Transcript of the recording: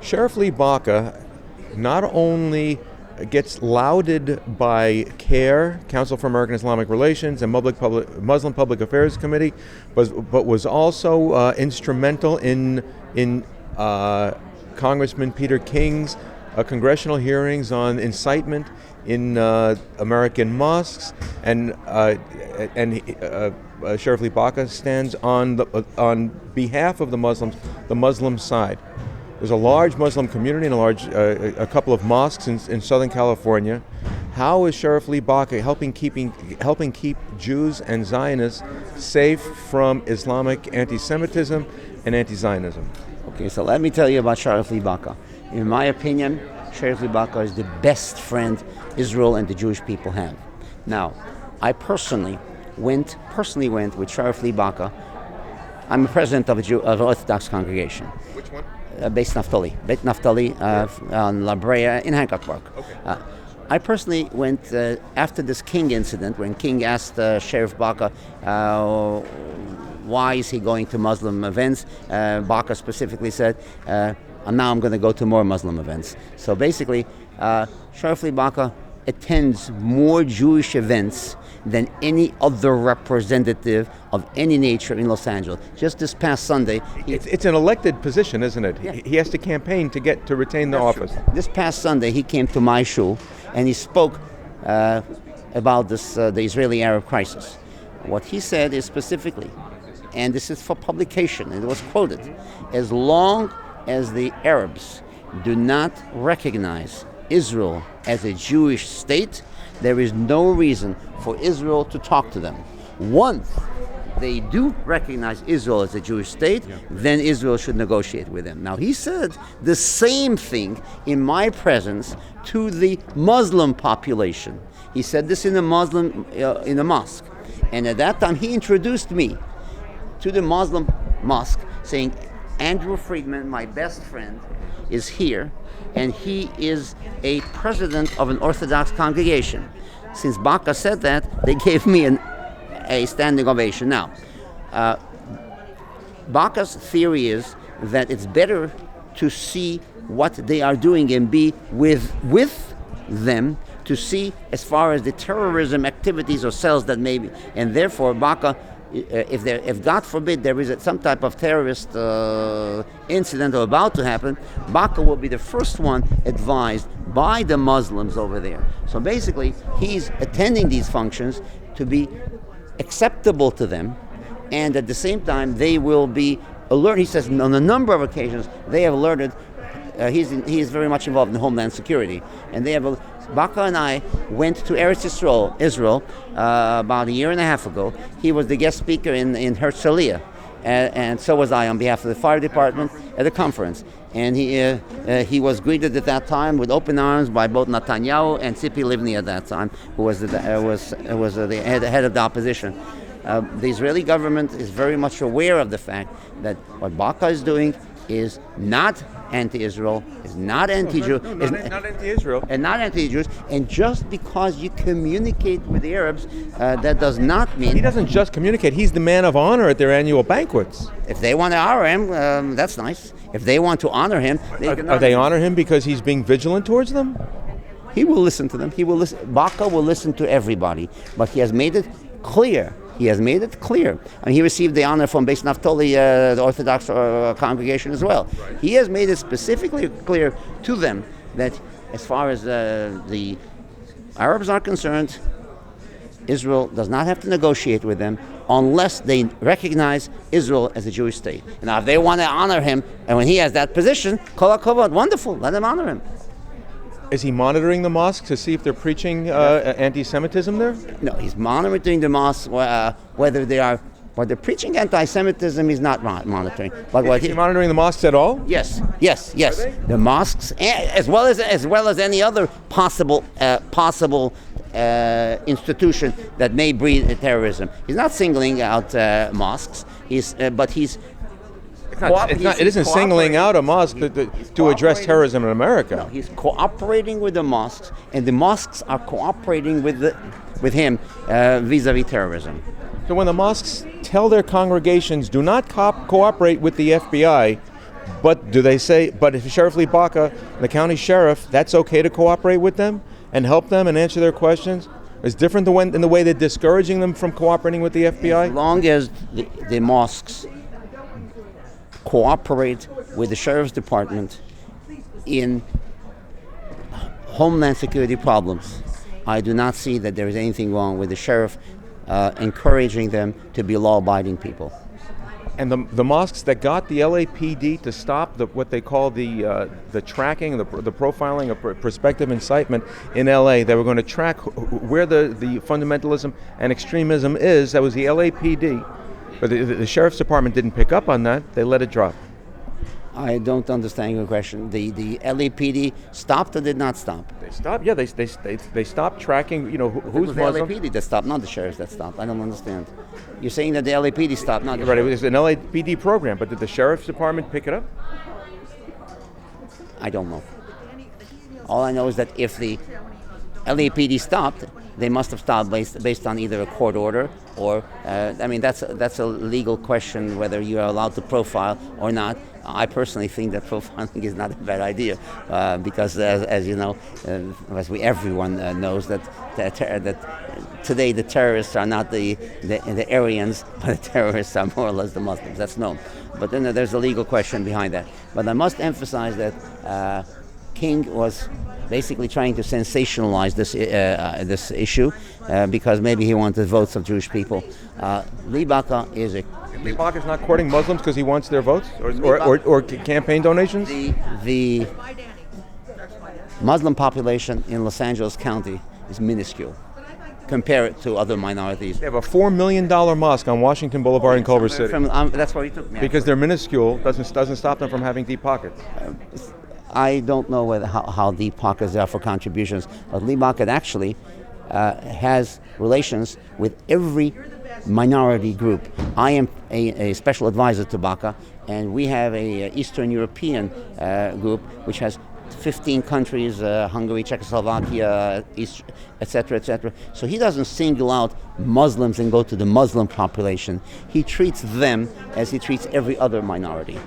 Sheriff Lee Baca not only gets lauded by C.A.I.R, Council for American Islamic Relations, and Muslim Public Affairs Committee, but was also instrumental in Congressman Peter King's congressional hearings on incitement in American mosques, and Sheriff Lee Baca stands on behalf of the Muslims, the Muslim side. There's a large Muslim community and a couple of mosques in Southern California. How is Sheriff Lee Baca helping keep Jews and Zionists safe from Islamic anti-Semitism and anti-Zionism? Okay, so let me tell you about Sheriff Lee Baca. In my opinion, Sheriff Lee Baca is the best friend Israel and the Jewish people have. Now, I personally went with Sheriff Lee Baca. I'm a president of an Orthodox congregation. Which one? Beit Naftali on La Brea in Hancock Park. Okay. I personally went after this King incident, when King asked Sheriff Baca why is he going to Muslim events. Baca specifically said, and now I'm going to go to more Muslim events. So basically, Sheriff Lee Baca attends more Jewish events than any other representative of any nature in Los Angeles. Just this past Sunday... It's an elected position, isn't it? Yeah. He has to campaign to retain the office. True. This past Sunday, he came to my shul, and he spoke about the Israeli-Arab crisis. What he said is specifically, and this is for publication, and it was quoted, as long as the Arabs do not recognize Israel as a Jewish state, there is no reason for Israel to talk to them. Once they do recognize Israel as a Jewish state, then Israel should negotiate with them. Now, he said the same thing in my presence to the Muslim population. He said this in a mosque. And at that time, he introduced me to the Muslim mosque, saying, Andrew Friedman, my best friend, is here, and he is a president of an Orthodox congregation. Since Baca said that, they gave me a standing ovation. Now, Baca's theory is that it's better to see what they are doing and be with them to see as far as the terrorism activities or cells that may be. And therefore, Baca, if God forbid there is some type of terrorist incident or about to happen, Baca will be the first one advised by the Muslims over there. So basically, he's attending these functions to be acceptable to them, and at the same time, they will be alert. He says on a number of occasions they have alerted. He is very much involved in Homeland Security, and they have. Baca and I went to Eretz Israel about a year and a half ago. He was the guest speaker in Herzliya, and so was I on behalf of the fire department at the conference. And he was greeted at that time with open arms by both Netanyahu and Tzipi Livni at that time, who was the head of the opposition. The Israeli government is very much aware of the fact that what Baca is doing is not anti-Israel, is not anti-Jew, not anti-Israel, and not anti-Jews. And just because you communicate with the Arabs, that does not mean he doesn't just communicate. He's the man of honor at their annual banquets. If they want to honor him, that's nice. If they want to honor him, are they honor him because he's being vigilant towards them? He will listen to them. He will listen. Baca will listen to everybody, but he has made it clear. And he received the honor from Beit Naftali, the Orthodox congregation as well. Right. He has made it specifically clear to them that as far as the Arabs are concerned, Israel does not have to negotiate with them unless they recognize Israel as a Jewish state. Now, if they want to honor him, and when he has that position, kol hakavod, wonderful, let them honor him. Is he monitoring the mosque to see if they're preaching anti-Semitism there? No, he's monitoring the mosque whether they're preaching anti-Semitism. He's not monitoring. But is he monitoring the mosques at all? Yes. The mosques, as well as any other possible institution that may breed terrorism. He's not singling out mosques. It isn't singling out a mosque to address terrorism in America. No, he's cooperating with the mosques, and the mosques are cooperating with him vis-a-vis terrorism. So when the mosques tell their congregations, do not cooperate with the FBI, But do they say, but if Sheriff Lee Baca, the county sheriff, that's okay to cooperate with them and help them and answer their questions? It's different in the way they're discouraging them from cooperating with the FBI? As long as the mosques cooperate with the sheriff's department in homeland security problems, I do not see that there is anything wrong with the sheriff encouraging them to be law-abiding people. And the mosques that got the LAPD to stop what they call the tracking, the profiling of prospective incitement in LA, they were going to track where the fundamentalism and extremism is. That was the LAPD. But the Sheriff's Department didn't pick up on that. They let it drop. I don't understand your question. The LAPD stopped or did not stop? They stopped. Yeah, they stopped tracking. You know, who's the Muslim. LAPD that stopped, not the sheriffs that stopped. I don't understand. You're saying that the LAPD stopped, not the Right, it sheriffs. was an LAPD program, but did the Sheriff's Department pick it up? I don't know. All I know is that if the LAPD stopped, they must have stopped based on either a court order or, I mean, that's a legal question whether you are allowed to profile or not. I personally think that profiling is not a bad idea because, as you know, everyone knows that today the terrorists are not the Aryans, but the terrorists are more or less the Muslims. That's known. But then there's a legal question behind that. But I must emphasize that King was basically trying to sensationalize this issue because maybe he wanted votes of Jewish people. Lee Baca is a... Lee Baca is not courting Muslims because he wants their votes or campaign donations? The Muslim population in Los Angeles County is minuscule. Compare it to other minorities. They have a $4 million mosque on Washington Boulevard in Culver City. That's where he took me. Because they're minuscule, doesn't stop them from having deep pockets. I don't know how deep pockets there are for contributions, but Lee Baca actually has relations with every minority group. I am a special advisor to Baca, and we have a Eastern European group which has 15 countries, Hungary, Czechoslovakia, etc., etc. So he doesn't single out Muslims and go to the Muslim population. He treats them as he treats every other minority.